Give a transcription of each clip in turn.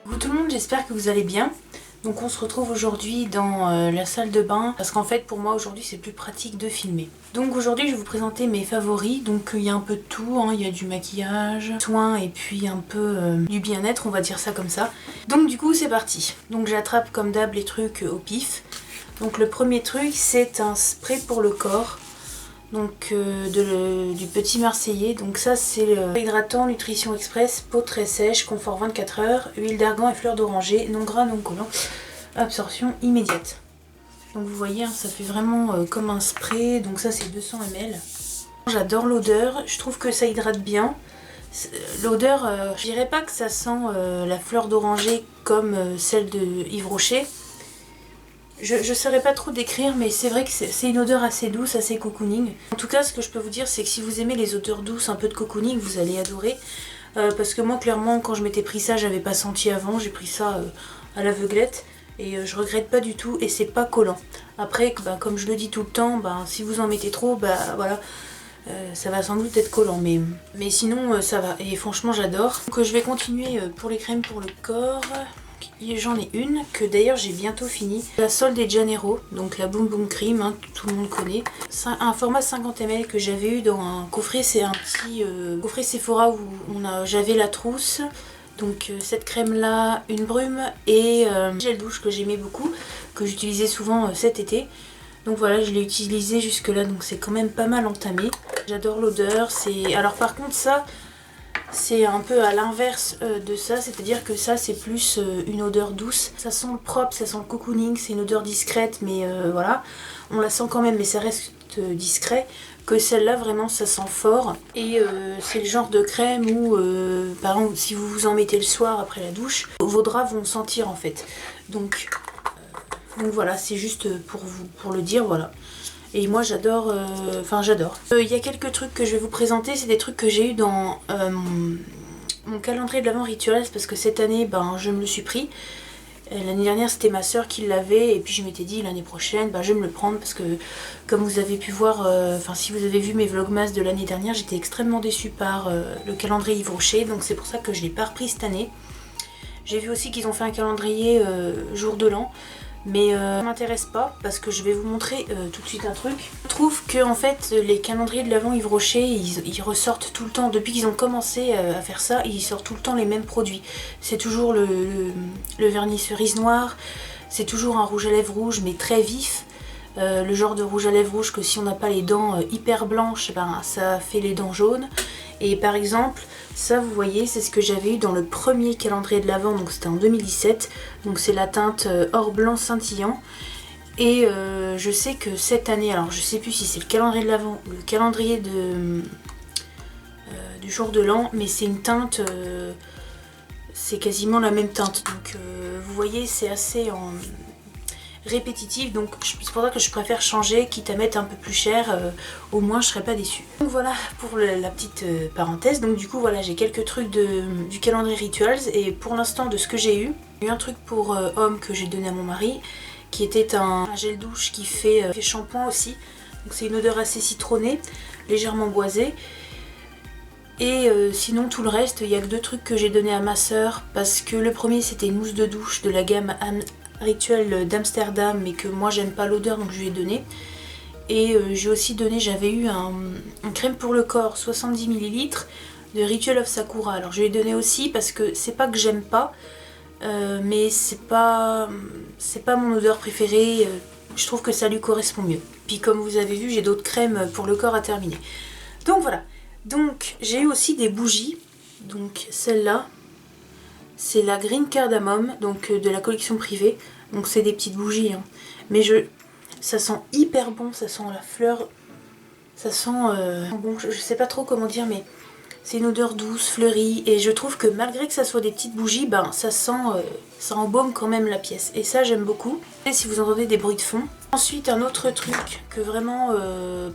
Bonjour tout le monde, j'espère que vous allez bien. Donc on se retrouve aujourd'hui dans la salle de bain parce qu'en fait pour moi aujourd'hui c'est plus pratique de filmer. Donc aujourd'hui je vais vous présenter mes favoris. Donc il y a un peu de tout, hein. Il y a du maquillage, soins et puis un peu du bien-être, on va dire ça comme ça. Donc du coup c'est parti. Donc j'attrape comme d'hab les trucs au pif. Donc le premier truc c'est un spray pour le corps. Donc du Petit Marseillais, donc ça c'est hydratant, nutrition express, peau très sèche, confort 24 heures, huile d'argan et fleurs d'oranger, non gras, non collant, absorption immédiate. Donc vous voyez, hein, ça fait vraiment comme un spray, donc ça c'est 200 ml. J'adore l'odeur, je trouve que ça hydrate bien. L'odeur, je dirais pas que ça sent la fleur d'oranger comme celle de Yves Rocher. Je saurais pas trop décrire, mais c'est vrai que c'est une odeur assez douce, assez cocooning. En tout cas, ce que je peux vous dire, c'est que si vous aimez les odeurs douces, un peu de cocooning, vous allez adorer. Parce que moi, clairement, quand je m'étais pris ça, j'avais pas senti avant. J'ai pris ça à l'aveuglette et je regrette pas du tout et c'est pas collant. Après, comme je le dis tout le temps, si vous en mettez trop, voilà, ça va sans doute être collant. Mais sinon, ça va. Et franchement, j'adore. Donc je vais continuer pour les crèmes pour le corps. J'en ai une que d'ailleurs j'ai bientôt fini. La Sol de Janeiro, donc la Boom Boom Cream, hein, tout le monde connaît. C'est un format 50 ml que j'avais eu dans un coffret, c'est un petit coffret Sephora où j'avais la trousse. Donc cette crème là, une brume et gel douche que j'aimais beaucoup, que j'utilisais souvent cet été. Donc voilà, je l'ai utilisé jusque là, donc c'est quand même pas mal entamé. J'adore l'odeur, alors par contre ça... c'est un peu à l'inverse de ça, c'est-à-dire que ça c'est plus une odeur douce. Ça sent le propre, ça sent le cocooning, c'est une odeur discrète mais voilà. On la sent quand même mais ça reste discret. Que celle-là vraiment ça sent fort. Et c'est le genre de crème où par exemple si vous vous en mettez le soir après la douche, vos draps vont sentir en fait. Donc voilà, c'est juste pour le dire, voilà. Et moi j'adore, j'adore. Il y a quelques trucs que je vais vous présenter, c'est des trucs que j'ai eu dans mon calendrier de l'Avent Rituals parce que cette année je me le suis pris. L'année dernière c'était ma soeur qui l'avait et puis je m'étais dit l'année prochaine je vais me le prendre parce que comme vous avez pu voir, si vous avez vu mes vlogmas de l'année dernière, j'étais extrêmement déçue par le calendrier Yves Rocher, donc c'est pour ça que je ne l'ai pas repris cette année. J'ai vu aussi qu'ils ont fait un calendrier jour de l'an. Mais ça m'intéresse pas parce que je vais vous montrer tout de suite un truc. Je trouve que en fait les calendriers de l'Avent Yves Rocher ils ressortent tout le temps. Depuis qu'ils ont commencé à faire ça, ils sortent tout le temps les mêmes produits. C'est toujours le vernis cerise noir, c'est toujours un rouge à lèvres rouge mais très vif. Le genre de rouge à lèvres rouge que si on n'a pas les dents hyper blanches, ça fait les dents jaunes. Et par exemple, ça vous voyez, c'est ce que j'avais eu dans le premier calendrier de l'Avent, donc c'était en 2017. Donc c'est la teinte or blanc scintillant. Et je sais que cette année, alors je sais plus si c'est le calendrier de l'Avent ou le calendrier du jour de l'an, mais c'est une teinte, c'est quasiment la même teinte. Donc vous voyez, c'est assez répétitive, donc c'est pour ça que je préfère changer, quitte à mettre un peu plus cher, au moins je serai pas déçue. Donc voilà pour la petite parenthèse. Donc du coup voilà, j'ai quelques trucs du calendrier Rituals et pour l'instant de ce que j'ai eu un truc pour homme que j'ai donné à mon mari qui était un gel douche qui fait shampoing aussi, donc c'est une odeur assez citronnée, légèrement boisée. Et sinon tout le reste, il y a que deux trucs que j'ai donné à ma soeur parce que le premier c'était une mousse de douche de la gamme Rituel d'Amsterdam mais que moi j'aime pas l'odeur donc je lui ai donné. Et j'ai aussi donné, j'avais eu un crème pour le corps 70 ml de Ritual of Sakura. Alors je lui ai donné aussi parce que c'est pas que j'aime pas, mais c'est pas mon odeur préférée, je trouve que ça lui correspond mieux. Puis comme vous avez vu, j'ai d'autres crèmes pour le corps à terminer. Donc voilà, donc j'ai eu aussi des bougies, donc celle-là. C'est la Green Cardamom, donc de la collection privée. Donc c'est des petites bougies, hein. Mais ça sent hyper bon, ça sent la fleur. Ça sent bon, je sais pas trop comment dire, mais c'est une odeur douce, fleurie. Et je trouve que malgré que ça soit des petites bougies, ça sent, ça embaume quand même la pièce. Et ça j'aime beaucoup. Et si vous entendez des bruits de fond. Ensuite un autre truc que vraiment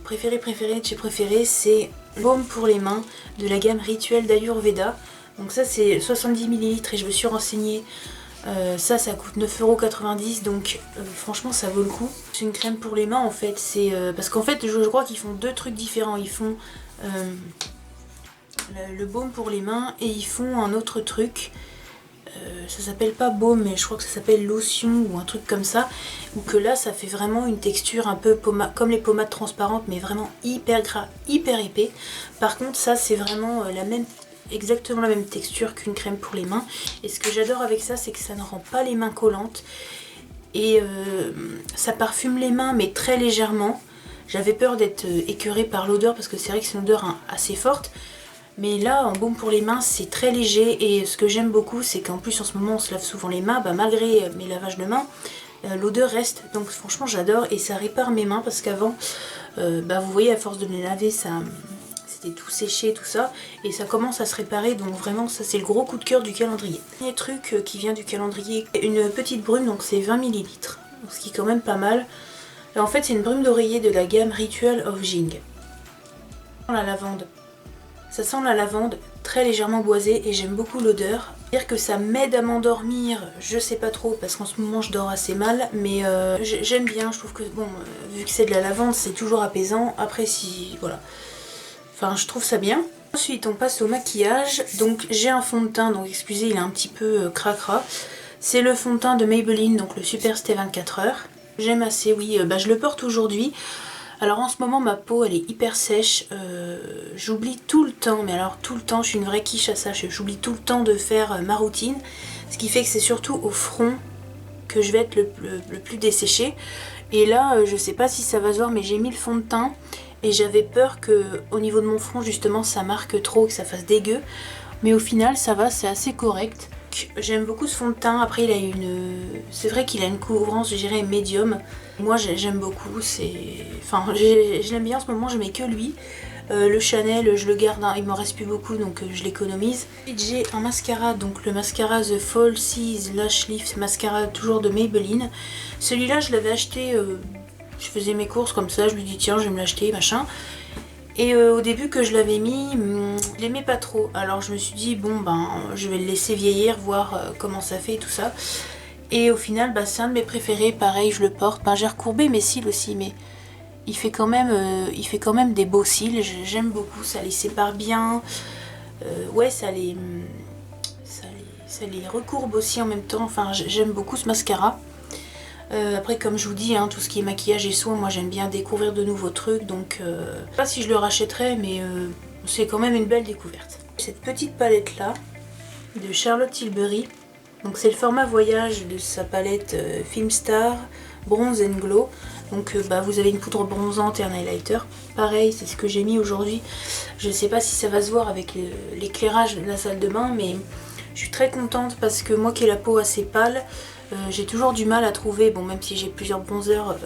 préféré de chez préféré, c'est baume pour les mains de la gamme Rituel d'Ayurveda. Donc ça c'est 70 ml et je me suis renseignée, ça coûte 9,90 € donc franchement ça vaut le coup. C'est une crème pour les mains en fait, c'est parce qu'en fait je crois qu'ils font deux trucs différents, ils font le baume pour les mains et ils font un autre truc ça s'appelle pas baume, mais je crois que ça s'appelle lotion ou un truc comme ça, ou que là ça fait vraiment une texture un peu comme les pommades transparentes, mais vraiment hyper gras, hyper épais. Par contre ça c'est vraiment exactement la même texture qu'une crème pour les mains, et ce que j'adore avec ça c'est que ça ne rend pas les mains collantes, et ça parfume les mains mais très légèrement. J'avais peur d'être écœurée par l'odeur parce que c'est vrai que c'est une odeur assez forte. Mais là, en baume pour les mains, c'est très léger, et ce que j'aime beaucoup, c'est qu'en plus en ce moment on se lave souvent les mains, malgré mes lavages de mains, l'odeur reste. Donc franchement j'adore, et ça répare mes mains parce qu'avant, vous voyez, à force de me les laver, c'était tout séché, tout ça, et ça commence à se réparer. Donc vraiment ça c'est le gros coup de cœur du calendrier. Dernier truc qui vient du calendrier, une petite brume, donc c'est 20 ml, ce qui est quand même pas mal. Et en fait c'est une brume d'oreiller de la gamme Ritual of Jing. La lavande. Ça sent la lavande, très légèrement boisée, et j'aime beaucoup l'odeur. Dire que ça m'aide à m'endormir, je sais pas trop parce qu'en ce moment je dors assez mal, mais j'aime bien. Je trouve que bon, vu que c'est de la lavande, c'est toujours apaisant. Après si, voilà, enfin je trouve ça bien. Ensuite on passe au maquillage. Donc j'ai un fond de teint, donc excusez, il est un petit peu cracra. C'est le fond de teint de Maybelline, donc le Super Stay 24h. J'aime assez, oui, je le porte aujourd'hui. Alors en ce moment ma peau elle est hyper sèche, j'oublie tout le temps, mais alors tout le temps, je suis une vraie quiche à ça, j'oublie tout le temps de faire ma routine, ce qui fait que c'est surtout au front que je vais être le plus desséchée. Et là je sais pas si ça va se voir, mais j'ai mis le fond de teint et j'avais peur que au niveau de mon front justement ça marque trop, que ça fasse dégueu, mais au final ça va, c'est assez correct. J'aime beaucoup ce fond de teint. Après c'est vrai qu'il a une couvrance, je dirais, médium. Moi j'aime beaucoup, je l'aime bien en ce moment, je mets que lui. Le Chanel je le garde, hein, il m'en reste plus beaucoup donc je l'économise. J'ai un mascara, donc le mascara The Fall Seas Lash Lift Mascara, toujours de Maybelline. Celui-là je l'avais acheté, je faisais mes courses comme ça, je me dis tiens je vais me l'acheter machin. Et au début que je l'avais mis, je l'aimais pas trop. Alors je me suis dit bon je vais le laisser vieillir, voir comment ça fait et tout ça. Et au final c'est un de mes préférés, pareil je le porte. J'ai recourbé mes cils aussi, mais il fait quand même des beaux cils, j'aime beaucoup, ça les sépare bien. Ouais, ça les recourbe aussi en même temps, enfin j'aime beaucoup ce mascara. Après comme je vous dis, hein, tout ce qui est maquillage et soins, moi j'aime bien découvrir de nouveaux trucs, donc je sais pas si je le rachèterai, mais c'est quand même une belle découverte. Cette petite palette là de Charlotte Tilbury, donc c'est le format voyage de sa palette Filmstar Bronze and Glow. Donc vous avez une poudre bronzante et un highlighter. Pareil, c'est ce que j'ai mis aujourd'hui. Je sais pas si ça va se voir avec l'éclairage de la salle de bain, mais je suis très contente parce que moi qui ai la peau assez pâle, j'ai toujours du mal à trouver, bon même si j'ai plusieurs bronzers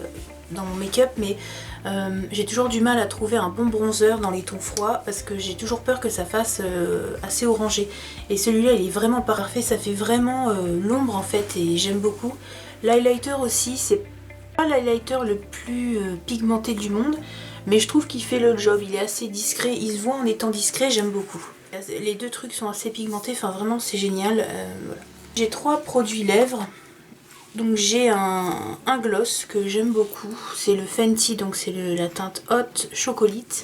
dans mon make-up, mais j'ai toujours du mal à trouver un bon bronzer dans les tons froids parce que j'ai toujours peur que ça fasse assez orangé. Et celui-là il est vraiment parfait, ça fait vraiment l'ombre en fait, et j'aime beaucoup. L'highlighter aussi, c'est pas l'highlighter le plus pigmenté du monde, mais je trouve qu'il fait le job, il est assez discret, il se voit en étant discret, j'aime beaucoup. Les deux trucs sont assez pigmentés, enfin vraiment c'est génial. Voilà. J'ai 3 produits lèvres. Donc j'ai un gloss que j'aime beaucoup, c'est le Fenty, donc c'est la teinte Hot Chocolate.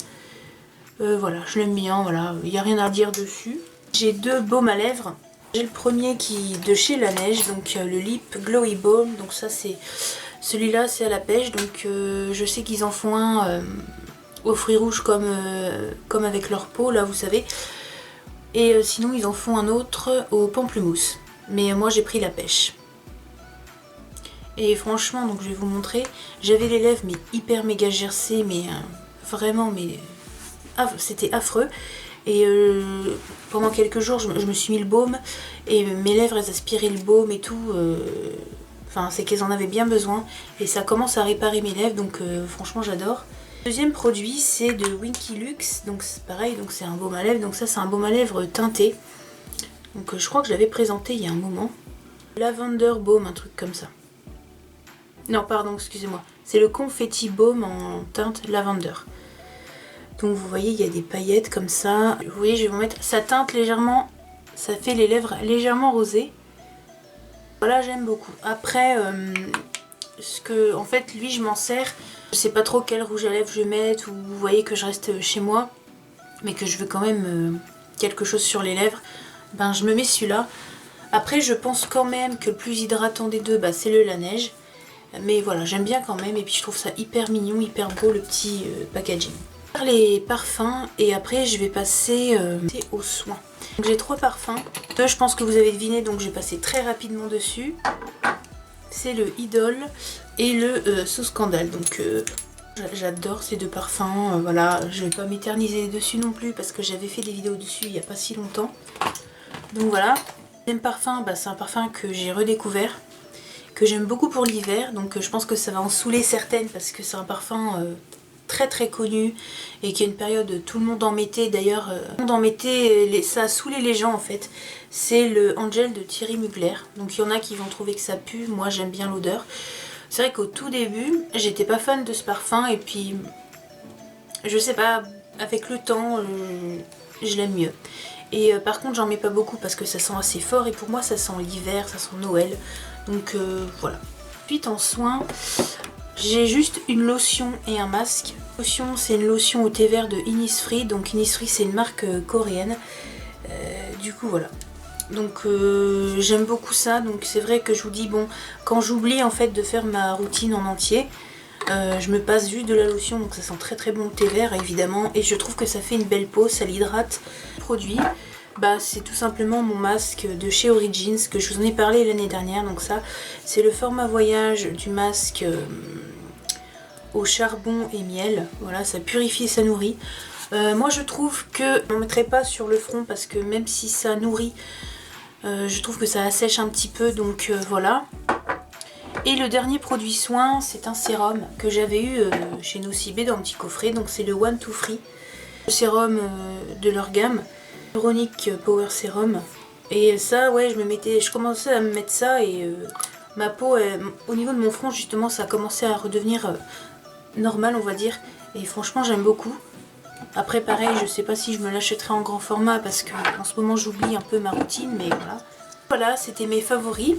Voilà, je l'aime bien, voilà, il n'y a rien à dire dessus. J'ai 2 baumes à lèvres. J'ai le premier qui de chez La Neige, donc le Lip Glowy Balm, donc ça c'est... Celui-là c'est à la pêche, donc je sais qu'ils en font un aux fruits rouges comme avec leur peau, là vous savez. Et sinon ils en font un autre au pamplemousse, mais moi j'ai pris la pêche. Et franchement, donc je vais vous montrer, j'avais les lèvres mais hyper méga gercées, mais vraiment, mais c'était affreux. Et pendant quelques jours, je me suis mis le baume et mes lèvres elles aspiraient le baume et tout. Enfin, c'est qu'elles en avaient bien besoin et ça commence à réparer mes lèvres, donc franchement j'adore. Deuxième produit, c'est de Winky Lux, donc c'est pareil, donc c'est un baume à lèvres, donc ça c'est un baume à lèvres teinté. Donc je crois que je l'avais présenté il y a un moment. Lavender Baume, un truc comme ça. Non, pardon, excusez-moi. C'est le Confetti Baume en teinte lavender. Donc vous voyez, il y a des paillettes comme ça. Vous voyez, je vais vous mettre... Ça teinte légèrement, ça fait les lèvres légèrement rosées. Voilà, j'aime beaucoup. Après, en fait, lui, je m'en sers. Je sais pas trop quel rouge à lèvres je vais mettre, ou vous voyez que je reste chez moi, mais que je veux quand même quelque chose sur les lèvres. Je me mets celui-là. Après je pense quand même que le plus hydratant des deux, bah, c'est le Laneige. Mais voilà, j'aime bien quand même et puis je trouve ça hyper mignon, hyper beau le petit packaging. Les parfums et après je vais passer aux soins. J'ai 3 parfums. Deux, je pense que vous avez deviné, donc je vais passer très rapidement dessus. C'est le Idol et le Sous Scandale. Donc j'adore ces 2 parfums. Voilà, je vais pas m'éterniser dessus non plus parce que j'avais fait des vidéos dessus il n'y a pas si longtemps. Donc voilà. Le deuxième parfum, bah, c'est un parfum que j'ai redécouvert, que j'aime beaucoup pour l'hiver. Donc je pense que ça va en saouler certaines parce que c'est un parfum très très connu et qu'il y a une période tout le monde en mettait. D'ailleurs tout le monde en mettait, ça a saoulé les gens en fait. C'est le Angel de Thierry Mugler. Donc il y en a qui vont trouver que ça pue, moi j'aime bien l'odeur. C'est vrai qu'au tout début j'étais pas fan de ce parfum et puis je sais pas, avec le temps je l'aime mieux. Et par contre j'en mets pas beaucoup parce que ça sent assez fort et pour moi ça sent l'hiver, ça sent Noël. Donc voilà. Ensuite en soins, j'ai juste une lotion et un masque. La lotion, c'est une lotion au thé vert de Innisfree. Donc Innisfree, c'est une marque coréenne. Du coup, voilà. Donc j'aime beaucoup ça. Donc c'est vrai que je vous dis, bon, quand j'oublie en fait de faire ma routine en entier, je me passe juste de la lotion. Donc ça sent très très bon le thé vert, évidemment. Et je trouve que ça fait une belle peau, ça l'hydrate. Produit. Bah, c'est tout simplement mon masque de chez Origins que je vous en ai parlé l'année dernière. Donc ça, c'est le format voyage du masque au charbon et miel. Voilà, ça purifie et ça nourrit. Moi je trouve que je n'en mettrai pas sur le front parce que même si ça nourrit, je trouve que ça assèche un petit peu. Donc voilà. Et le dernier produit soin, c'est un sérum que j'avais eu chez Nocibé dans un petit coffret. Donc c'est le One to Free, le sérum de leur gamme. Hyaluronic Power Serum. Et ça, ouais, je commençais à me mettre ça et ma peau, au niveau de mon front, justement, ça a commencé à redevenir normal, on va dire. Et franchement, j'aime beaucoup. Après, pareil, je sais pas si je me l'achèterai en grand format parce que en ce moment, j'oublie un peu ma routine, mais voilà. Voilà, c'était mes favoris.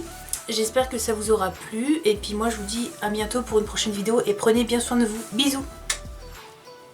J'espère que ça vous aura plu. Et puis moi, je vous dis à bientôt pour une prochaine vidéo et prenez bien soin de vous. Bisous!